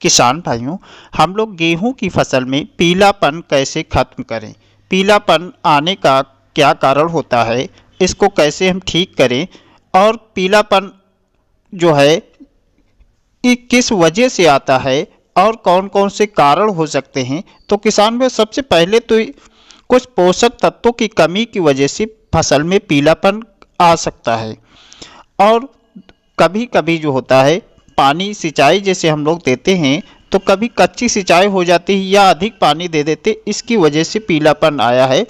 किसान भाइयों, हम लोग गेहूं की फसल में पीलापन कैसे खत्म करें? पीलापन आने का क्या कारण होता है? इसको कैसे हम ठीक करें? और पीलापन जो है ये किस वजह से आता है और कौन कौन से कारण हो सकते हैं? तो किसान भाई, सबसे पहले तो कुछ पोषक तत्वों की कमी की वजह से फसल में पीलापन आ सकता है। और कभी कभी जो होता है, पानी सिंचाई जैसे हम लोग देते हैं तो कभी कच्ची सिंचाई हो जाती है या अधिक पानी दे देते, इसकी वजह से पीलापन आया है।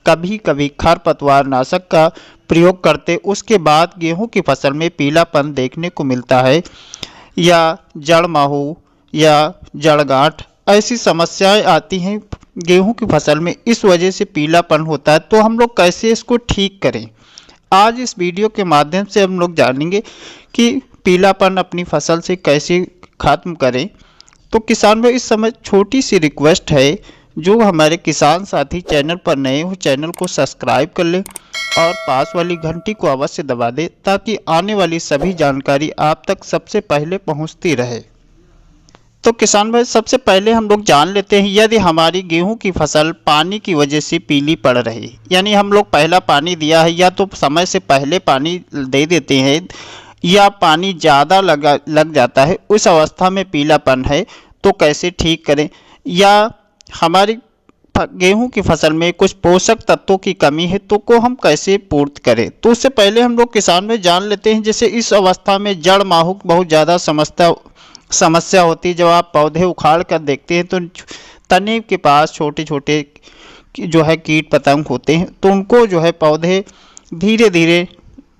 कभी कभी खरपतवार नाशक का प्रयोग करते, उसके बाद गेहूं की फसल में पीलापन देखने को मिलता है। या जड़ माहू या जड़ गांठ, ऐसी समस्याएं आती हैं गेहूं की फसल में, इस वजह से पीलापन होता है। तो हम लोग कैसे इसको ठीक करें? आज इस वीडियो के माध्यम से हम लोग जानेंगे कि पीलापन अपनी फसल से कैसे खत्म करें। तो किसान भाई, इस समय छोटी सी रिक्वेस्ट है, जो हमारे किसान साथी चैनल पर नए हो चैनल को सब्सक्राइब कर लें और पास वाली घंटी को अवश्य दबा दें, ताकि आने वाली सभी जानकारी आप तक सबसे पहले पहुंचती रहे। तो किसान भाई, सबसे पहले हम लोग जान लेते हैं, यदि हमारी गेहूं की फसल पानी की वजह से पीली पड़ रही, यानी हम लोग पहला पानी दिया है या तो समय से पहले पानी दे देते हैं या पानी ज़्यादा लग जाता है, उस अवस्था में पीलापन है, तो कैसे ठीक करें? या हमारी गेहूं की फसल में कुछ पोषक तत्वों की कमी है, तो को हम कैसे पूर्ति करें? तो उससे पहले हम लोग किसान में जान लेते हैं, जैसे इस अवस्था में जड़ माहू बहुत ज़्यादा समस्या होती है। जब आप पौधे उखाड़ कर देखते हैं तो तने के पास छोटे छोटे जो है कीट पतंग होते हैं, तो उनको जो है पौधे धीरे धीरे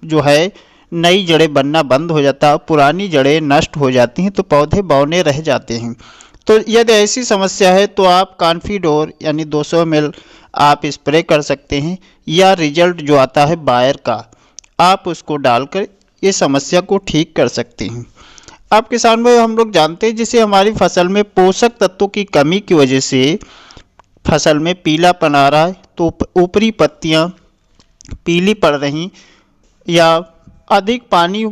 जो है नई जड़ें बनना बंद हो जाता है, पुरानी जड़ें नष्ट हो जाती हैं, तो पौधे बौने रह जाते हैं। तो यदि ऐसी समस्या है तो आप कॉन्फिडोर यानी 200 ml आप स्प्रे कर सकते हैं, या रिजल्ट जो आता है बायर का, आप उसको डालकर ये समस्या को ठीक कर सकते हैं। अब किसान भाई, हम लोग जानते हैं, जैसे हमारी फसल में पोषक तत्वों की कमी की वजह से फसल में पीलापन आ रहा है, तो ऊपरी पत्तियां पीली पड़ रही या अधिक पानी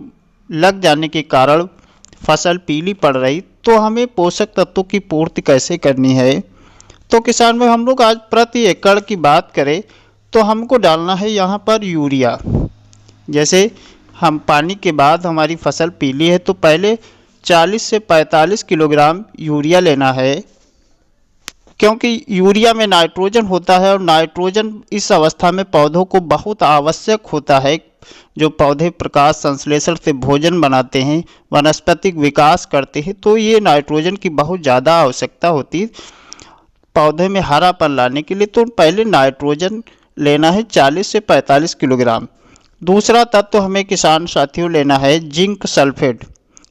लग जाने के कारण फसल पीली पड़ रही, तो हमें पोषक तत्वों की पूर्ति कैसे करनी है? तो किसान भाई, हम लोग आज प्रति एकड़ की बात करें तो हमको डालना है यहाँ पर यूरिया। जैसे हम पानी के बाद हमारी फसल पीली है तो पहले 40 से 45 किलोग्राम यूरिया लेना है, क्योंकि यूरिया में नाइट्रोजन होता है और नाइट्रोजन इस अवस्था में पौधों को बहुत आवश्यक होता है। जो पौधे प्रकाश संश्लेषण से भोजन बनाते हैं, वनस्पतिक विकास करते हैं, तो ये नाइट्रोजन की बहुत ज़्यादा आवश्यकता होती है पौधे में हरापन लाने के लिए। तो पहले नाइट्रोजन लेना है 40 से 45 किलोग्राम। दूसरा तत्व हमें किसान साथियों लेना है जिंक सल्फेट।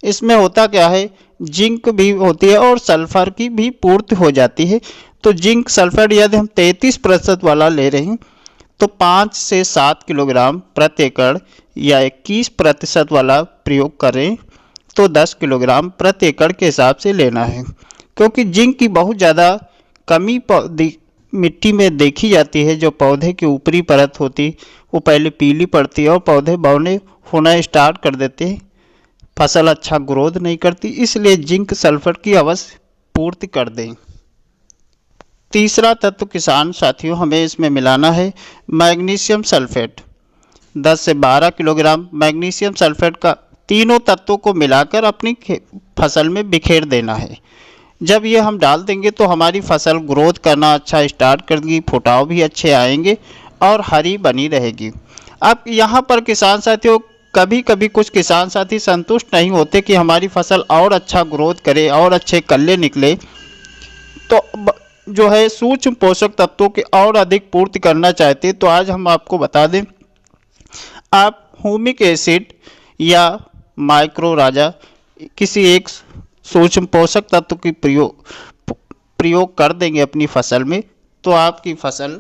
इसमें होता क्या है, जिंक भी होती है और सल्फर की भी पूर्ति हो जाती है। तो जिंक सल्फेट यदि हम 33% वाला ले रहे हैं तो 5 से 7 किलोग्राम प्रति एकड़, या 21% वाला प्रयोग करें तो 10 किलोग्राम प्रति एकड़ के हिसाब से लेना है। क्योंकि जिंक की बहुत ज़्यादा कमी मिट्टी में देखी जाती है। जो पौधे की ऊपरी परत होती वो पहले पीली पड़ती है और पौधे बौने होना स्टार्ट कर देते हैं, फसल अच्छा ग्रोथ नहीं करती, इसलिए जिंक सल्फर की अवश्य पूर्ति कर दें। तीसरा तत्व किसान साथियों हमें इसमें मिलाना है मैग्नीशियम सल्फेट। 10 से 12 किलोग्राम मैग्नीशियम सल्फेट का तीनों तत्वों को मिलाकर अपनी फसल में बिखेर देना है। जब ये हम डाल देंगे तो हमारी फसल ग्रोथ करना अच्छा स्टार्ट कर देगी, फुटाव भी अच्छे आएंगे और हरी बनी रहेगी। अब यहाँ पर किसान साथियों, कभी कभी कुछ किसान साथी संतुष्ट नहीं होते कि हमारी फसल और अच्छा ग्रोथ करे और अच्छे कल्ले निकले, तो जो है सूक्ष्म पोषक तत्वों के और अधिक पूर्ति करना चाहते हैं। तो आज हम आपको बता दें, आप ह्यूमिक एसिड या माइक्रो राजा किसी एक सूक्ष्म पोषक तत्व की प्रयोग कर देंगे अपनी फसल में, तो आपकी फसल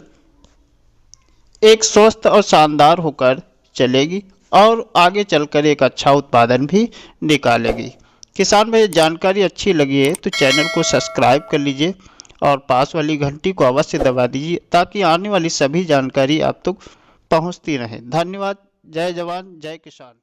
एक स्वस्थ और शानदार होकर चलेगी और आगे चलकर एक अच्छा उत्पादन भी निकालेगी। किसान भाई, जानकारी अच्छी लगी है तो चैनल को सब्सक्राइब कर लीजिए और पास वाली घंटी को अवश्य दबा दीजिए, ताकि आने वाली सभी जानकारी आप तक पहुंचती रहे। धन्यवाद। जय जवान जय किसान।